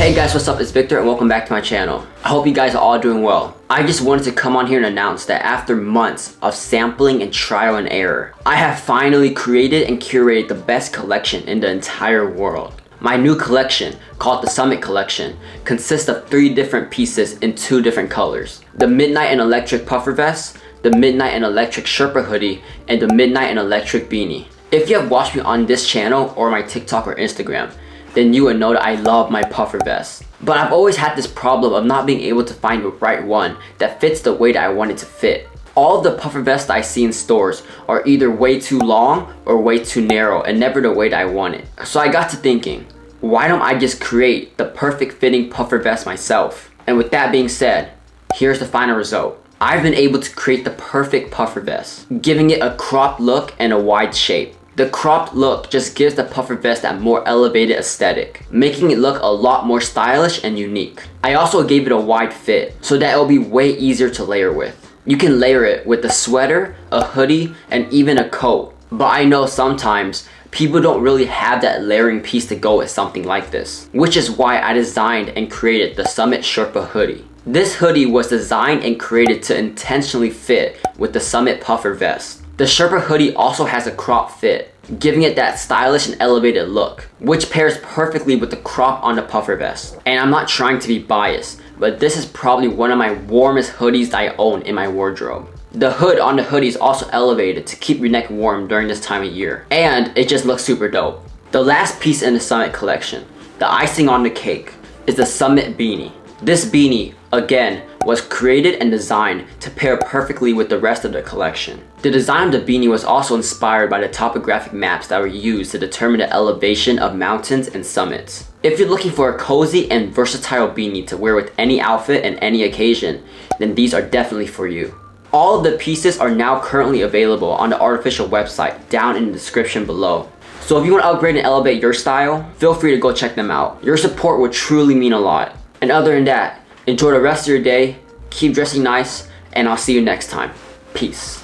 Hey guys, what's up? It's Victor and welcome back to my channel. I hope you guys are all doing well. I just wanted to come on here and announce that after months of sampling and trial and error, I have finally created and curated the best collection in the entire world. My new collection, called the Summit Collection, consists of 3 different pieces in 2 different colors. The Midnight and Electric Puffer Vest, the Midnight and Electric Sherpa Hoodie, and the Midnight and Electric Beanie. If you have watched me on this channel or my TikTok or Instagram, then you would know that I love my puffer vest. But I've always had this problem of not being able to find the right one that fits the way that I want it to fit. All of the puffer vests I see in stores are either way too long or way too narrow and never the way that I want it. So I got to thinking, why don't I just create the perfect fitting puffer vest myself? And with that being said, here's the final result. I've been able to create the perfect puffer vest, giving it a cropped look and a wide shape. The cropped look just gives the puffer vest that more elevated aesthetic, making it look a lot more stylish and unique. I also gave it a wide fit so that it'll be way easier to layer with. You can layer it with a sweater, a hoodie, and even a coat. But I know sometimes people don't really have that layering piece to go with something like this, which is why I designed and created the Summit Sherpa Hoodie. This hoodie was designed and created to intentionally fit with the Summit puffer vest. The Sherpa hoodie also has a crop fit, giving it that stylish and elevated look, which pairs perfectly with the crop on the puffer vest. And I'm not trying to be biased, but this is probably one of my warmest hoodies that I own in my wardrobe. The hood on the hoodie is also elevated to keep your neck warm during this time of year, and it just looks super dope. The last piece in the Summit collection, the icing on the cake, is the Summit Beanie. This beanie, again, was created and designed to pair perfectly with the rest of the collection. The design of the beanie was also inspired by the topographic maps that were used to determine the elevation of mountains and summits. If you're looking for a cozy and versatile beanie to wear with any outfit and any occasion, then these are definitely for you. All of the pieces are now currently available on the ART-E-FICIAL website down in the description below. So if you want to upgrade and elevate your style, feel free to go check them out. Your support would truly mean a lot. And other than that, enjoy the rest of your day, keep dressing nice, and I'll see you next time. Peace.